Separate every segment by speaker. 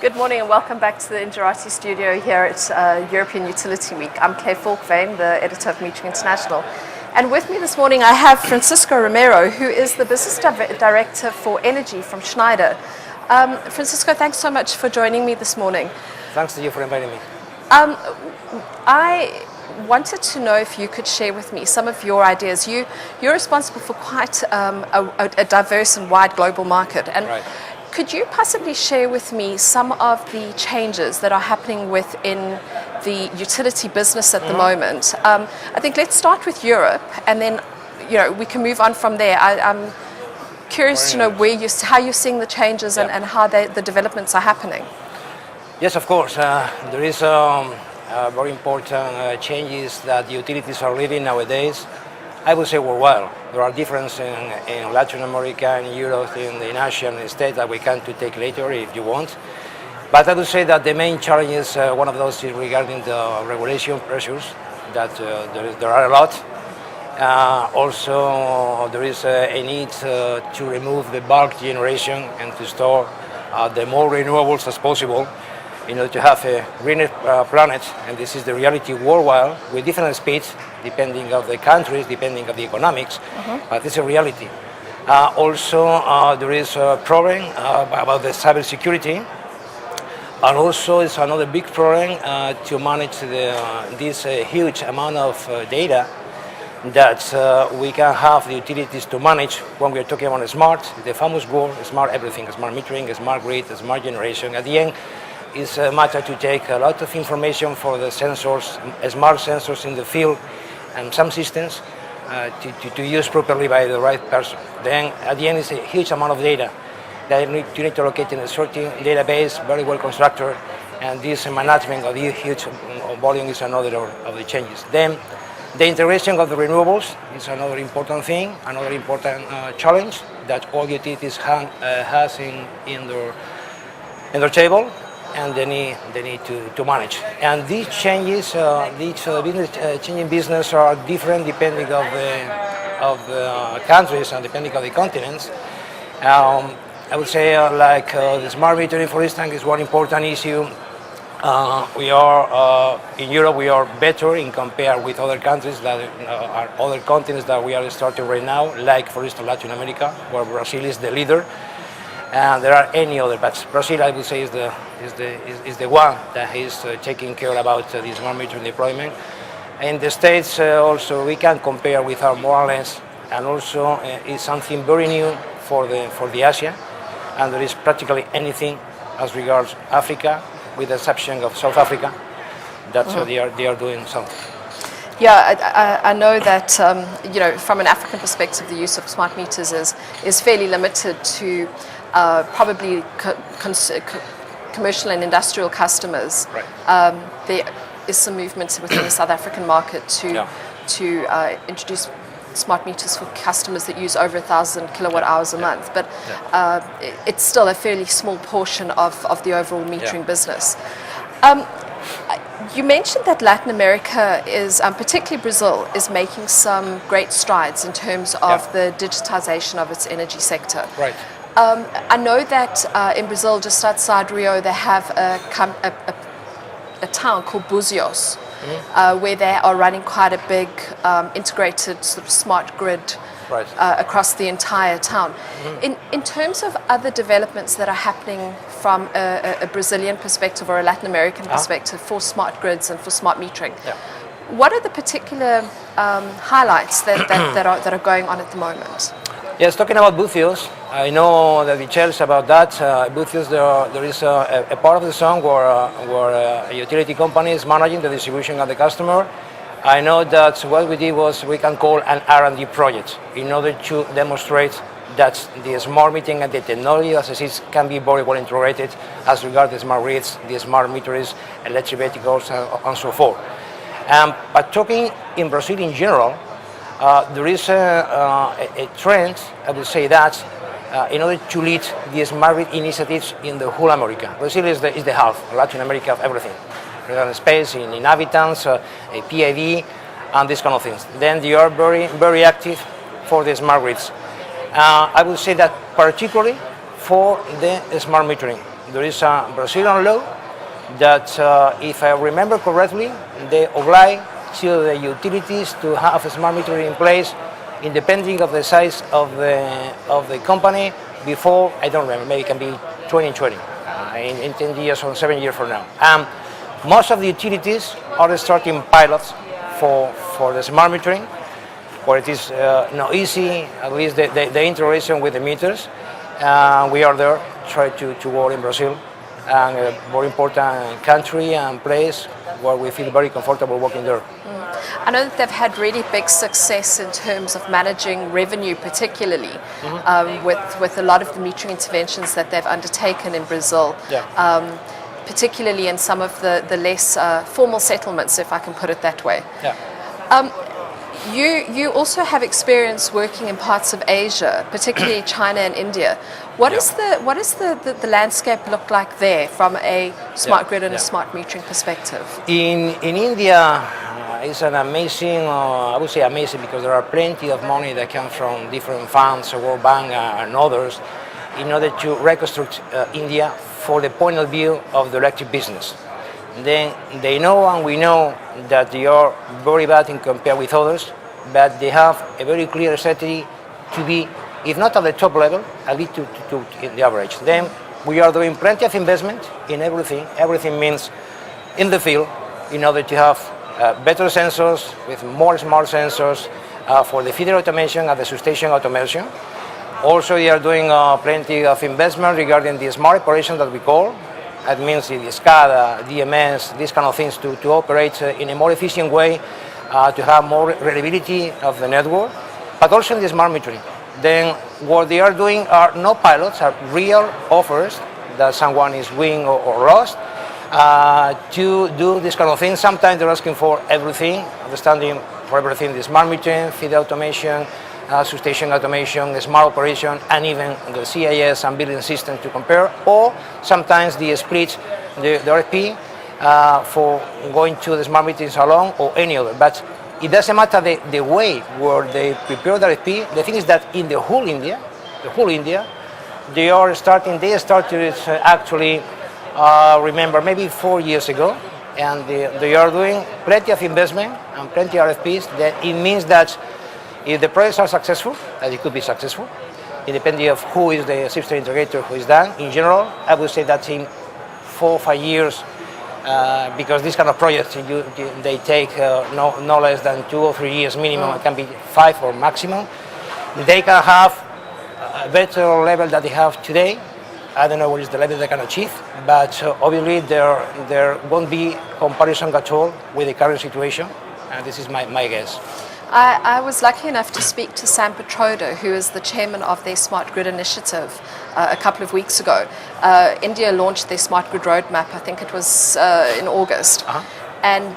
Speaker 1: Good morning and welcome back to the Engerati studio here at European Utility Week. I'm Claire Falkvane, the editor of Metering International. And with me this morning I have Francisco Romero, who is the Business Director for Energy from Schneider. Francisco, thanks so much for joining me this morning.
Speaker 2: Thanks to you for inviting me.
Speaker 1: I wanted to know if you could share with me some of your ideas. You're responsible for quite a diverse and wide global market. And
Speaker 2: right.
Speaker 1: Could you possibly share with me some of the changes that are happening within the utility business at the moment? I think let's start with Europe, and then we can move on from there. I'm curious to know how you're seeing the changes and how the developments are happening.
Speaker 2: Yes, of course. There is very important changes that the utilities are living nowadays. I would say worldwide. There are differences in Latin America and Europe, in Asia and the States that we can take later if you want. But I would say that the main challenge is one of those is regarding the regulation pressures, that there are a lot. Also, there is a need to remove the bulk generation and to store the more renewables as possible in order to have a greener planet, and this is the reality worldwide with different speeds depending on the countries, depending on the economics, but it's a reality. Also, there is a problem about the cybersecurity, and also it's another big problem to manage this huge amount of data that we can have the utilities to manage when we're talking about smart, the famous word, smart everything, smart metering, smart grid, smart generation. At the end, it's a matter to take a lot of information for the sensors, smart sensors in the field, and some systems to use properly by the right person. Then at the end, it's a huge amount of data that you need to locate in a certain database, very well constructed, and this management of the huge volume is another of the changes. Then the integration of the renewables is another important thing, another important challenge that all utilities has in their table, and they need to manage. And these changes, changing business are different depending of the countries and depending on the continents. I would say like the smart metering, for instance, is one important issue. We are in Europe. We are better in compared with other countries that are other continents that we are starting right now, like for instance Latin America, where Brazil is the leader. And there are any other, but Brazil, I would say, is the one that is taking care about the smart metering deployment. In the States, also we can compare with our more or less, and also it's something very new for the Asia, and there is practically anything as regards Africa, with the exception of South Africa. That's they are doing something.
Speaker 1: Yeah, I know that from an African perspective, the use of smart meters is fairly limited to probably commercial and industrial customers.
Speaker 2: Right.
Speaker 1: There is some movement within the South African market to introduce smart meters for customers that use over 1,000 kilowatt hours a month, but it's still a fairly small portion of the overall metering business. You mentioned that Latin America is, particularly Brazil, is making some great strides in terms of the digitization of its energy sector.
Speaker 2: Right.
Speaker 1: I know that in Brazil, just outside Rio, they have a town called Buzios, where they are running quite a big integrated sort of smart grid across the entire town. In terms of other developments that are happening from a Brazilian perspective or a Latin American perspective for smart grids and for smart metering, what are the particular highlights that are going on at the moment?
Speaker 2: Yes, talking about Buzios, I know the details about that. Buzios, there is a part of the song where a utility company is managing the distribution of the customer. I know that what we did was we can call an R&D project in order to demonstrate that the smart metering and the technology as it is can be very well integrated as regards the smart grids, the smart meters, electric vehicles, and so forth. But talking in Brazil in general, there is a trend, I would say that, in order to lead the smart grid initiatives in the whole America. Brazil is the half, Latin America of everything. In space, in inhabitants, PID, and these kind of things. Then they are very, very active for the smart grids. I would say that particularly for the smart metering. there is a Brazilian law that, if I remember correctly, they oblige to the utilities to have a smart meter in place, independent of the size of the company. Before, I don't remember, maybe it can be 2020, in 10 years or 7 years from now. Most of the utilities are starting pilots for the smart metering, where it is not easy, at least the integration with the meters. We are there, try to work in Brazil, and a very important country and place where we feel very comfortable working there.
Speaker 1: I know that they've had really big success in terms of managing revenue, particularly with a lot of the metering interventions that they've undertaken in Brazil, particularly in some of the less formal settlements, if I can put it that way. You also have experience working in parts of Asia, particularly China and India. What is the landscape look like there from a smart grid and a smart metering perspective?
Speaker 2: In India, it's an amazing, I would say amazing, because there are plenty of money that comes from different funds, World Bank and others, in order to reconstruct India for the point of view of the electric business. Then they know, and we know, that they are very bad in compare with others, but they have a very clear strategy to be, if not at the top level, at least to in the average. Then we are doing plenty of investment in everything. Everything means in the field, in order to have better sensors with more smart sensors for the feeder automation and the substation automation. Also, we are doing plenty of investment regarding the smart operation that we call. That means the SCADA, DMS, these kind of things to operate in a more efficient way, to have more reliability of the network, but also in the smart metering. Then what they are doing are no pilots, are real offers that someone is winning or lost to do this kind of thing. Sometimes they're asking for everything, understanding for everything, the smart metering, feeder automation, substation automation, smart operation, and even the CIS and building system to compare, or sometimes the split, the RFP for going to the smart metering salon or any other. But it doesn't matter the way where they prepare the RFP. The thing is that in the whole India, they started actually, remember, maybe 4 years ago, and they are doing plenty of investment and plenty of RFPs. That it means that if the projects are successful, that it could be successful, independently of who is the system integrator who is done. In general, I would say that in 4 or 5 years, because these kind of projects, they take no less than 2 or 3 years minimum. It can be 5 or maximum. They can have a better level that they have today. I don't know what is the level they can achieve, but obviously there won't be comparison at all with the current situation, and this is my guess.
Speaker 1: I was lucky enough to speak to Sam Petroda, who is the chairman of their Smart Grid initiative, a couple of weeks ago. India launched their Smart Grid roadmap, I think it was in August. And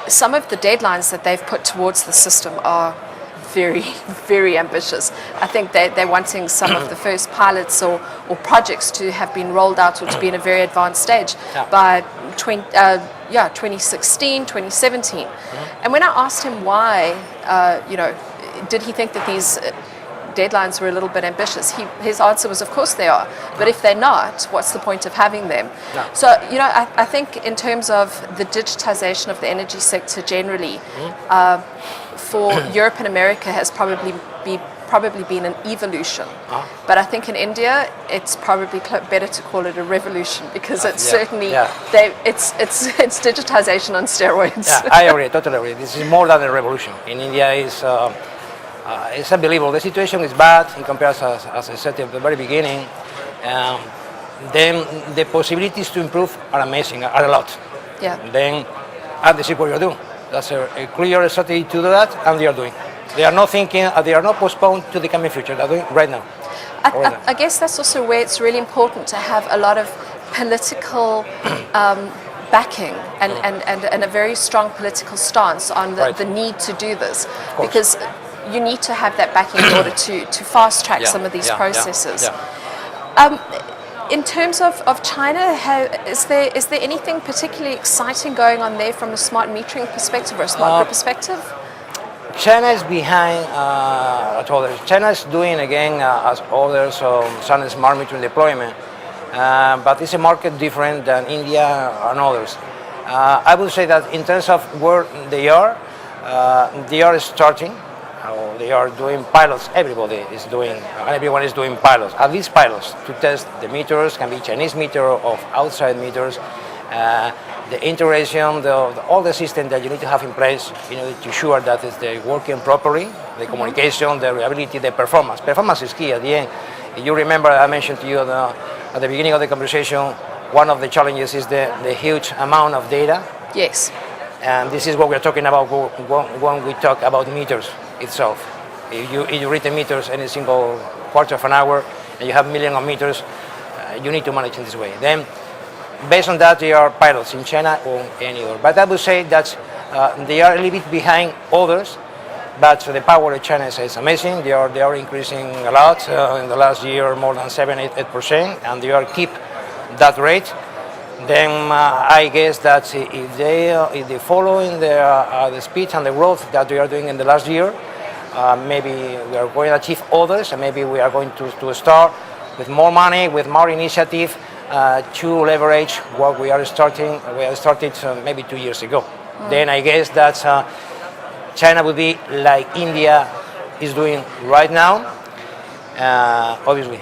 Speaker 1: some of the deadlines that they've put towards the system are very, very ambitious. I think they're wanting some of the first pilots or projects to have been rolled out or to be in a very advanced stage by 2016, 2017. And when I asked him why, did he think that these deadlines were a little bit ambitious, his answer was, of course they are. But if they're not, what's the point of having them? So, I think in terms of the digitization of the energy sector generally, for Europe and America has probably been an evolution. But I think in India, it's probably better to call it a revolution, because it's certainly it's digitization on steroids.
Speaker 2: Yeah, I agree, totally agree. This is more than a revolution. In India, it's unbelievable. The situation is bad in comparison, as I said at the very beginning. Then the possibilities to improve are amazing, are a lot. Then, and this is what you're doing. That's a clear strategy to do that, and they are doing. They are not thinking, they are not postponed to the coming future. They're doing right now.
Speaker 1: I guess that's also where it's really important to have a lot of political backing and a very strong political stance on the need to do this. Because you need to have that backing in order to fast track some of these processes. In terms of China, is there anything particularly exciting going on there from a smart metering perspective or a smart grid perspective?
Speaker 2: China is behind others. China is doing, again, as others, some smart metering deployment. but it's a market different than India and others. I would say that in terms of where they are starting, they are doing pilots. Everybody is doing, everyone is doing pilots. At least pilots to test the meters, can be Chinese meter or outside meters. The integration, all the system that you need to have in place, to ensure that they're working properly, the communication, the reliability, the performance. Performance is key at the end. If you remember, I mentioned to you at the beginning of the conversation, one of the challenges is the huge amount of data.
Speaker 1: Yes.
Speaker 2: And this is what we're talking about when we talk about meters itself. If you read the meters any single quarter of an hour and you have millions of meters, you need to manage in this way. Then, based on that, they are pilots in China or anywhere. But I would say that they are a little bit behind others, but the power of China is amazing. They are increasing a lot in the last year, more than 7-8%, and they are keep that rate. Then I guess that if they follow in the speed and the growth that they are doing in the last year, maybe we are going to achieve others, and maybe we are going to start with more money, with more initiative, to leverage what we started maybe 2 years ago. Then I guess that China will be like India is doing right now. Obviously,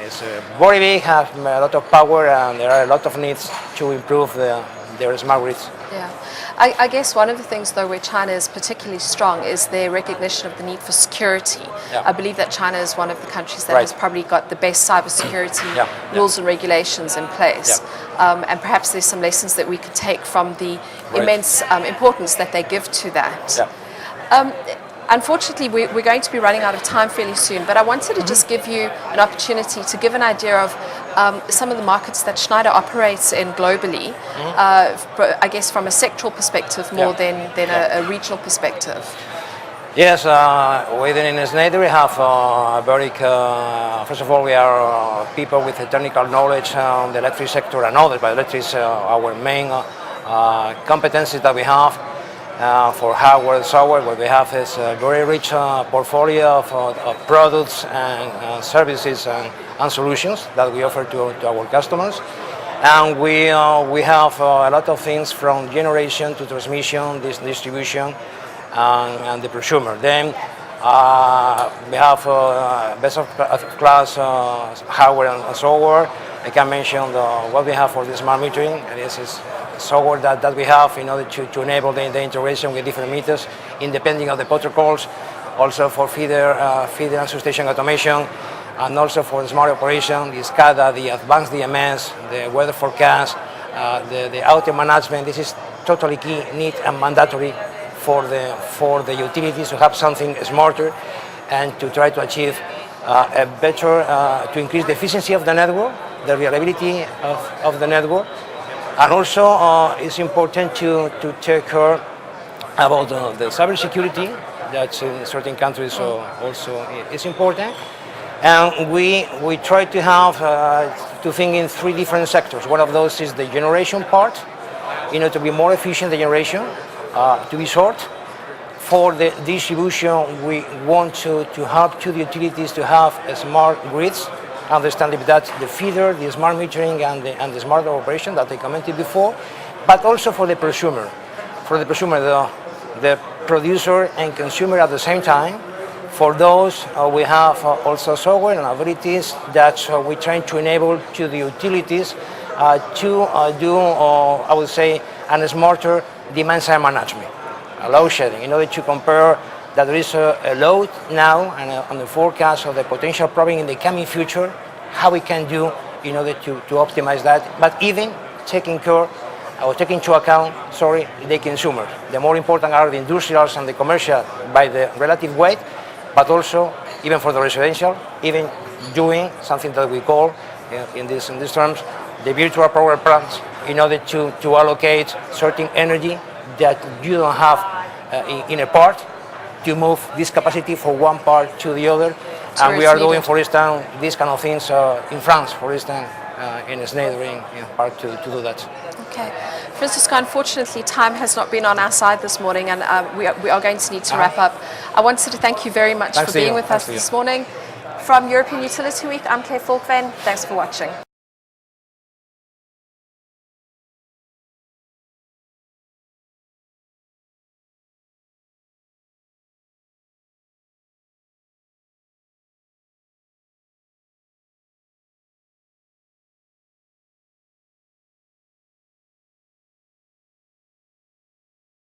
Speaker 2: it's very big, have a lot of power, and there are a lot of needs to improve their smart grids.
Speaker 1: Yeah. I guess one of the things, though, where China is particularly strong is their recognition of the need for security.
Speaker 2: Yeah.
Speaker 1: I believe that China is one of the countries that
Speaker 2: Right.
Speaker 1: has probably got the best cybersecurity
Speaker 2: Yeah.
Speaker 1: rules and regulations in place.
Speaker 2: Yeah.
Speaker 1: And perhaps there's some lessons that we could take from the
Speaker 2: Right.
Speaker 1: immense importance that they give to that.
Speaker 2: Yeah.
Speaker 1: Unfortunately, we're going to be running out of time fairly soon, but I wanted to just give you an opportunity to give an idea of some of the markets that Schneider operates in globally, I guess from a sectoral perspective more than a regional perspective.
Speaker 2: Yes, within Schneider we have first of all, we are people with technical knowledge on the electric sector and others, but electric is our main competencies that we have. For hardware and software, what we have is a very rich portfolio of products and services and solutions that we offer to our customers. And we have a lot of things from generation to transmission, distribution, and the prosumer. Then we have best of class hardware and software. I can mention what we have for the smart metering. And this is software that we have in order to enable the integration with different meters, independent of the protocols, also for feeder and substation automation, and also for the smart operation, the SCADA, the advanced DMS, the weather forecast, the auto management. This is totally key, need and mandatory for the utilities to have something smarter and to try to achieve a better, to increase the efficiency of the network, the reliability of the network. And also, it's important to take care about the cybersecurity. That's in certain countries also is important. And we try to have to think in 3 different sectors. One of those is the generation part, to be more efficient, the generation, to be short. For the distribution, we want to help to the utilities to have smart grids, understanding that the feeder, the smart metering, and the smart operation that I commented before, but also for the prosumer. For the prosumer, the producer and consumer at the same time. For those, we have also software and abilities that we're trying to enable to the utilities to do, I would say, a smarter demand-side management, a load shedding, in order to compare that there is a load now and on the forecast of the potential problem in the coming future, how we can do in order to optimize that, but even taking care or taking into account, the consumer. The more important are the industrials and the commercial by the relative weight, but also even for the residential, even doing something that we call in these terms, the virtual power plants, in order to allocate certain energy that you don't have in a part, to move this capacity from one part to the other. And we are doing, for instance, these kind of things in France, for instance, in Schneider in part to do that.
Speaker 1: Okay. Francisco, unfortunately, time has not been on our side this morning, and we are going to need to wrap up. I wanted to thank you very much for being with us this morning. From European Utility Week, I'm Claire Falkvan. Thanks for watching.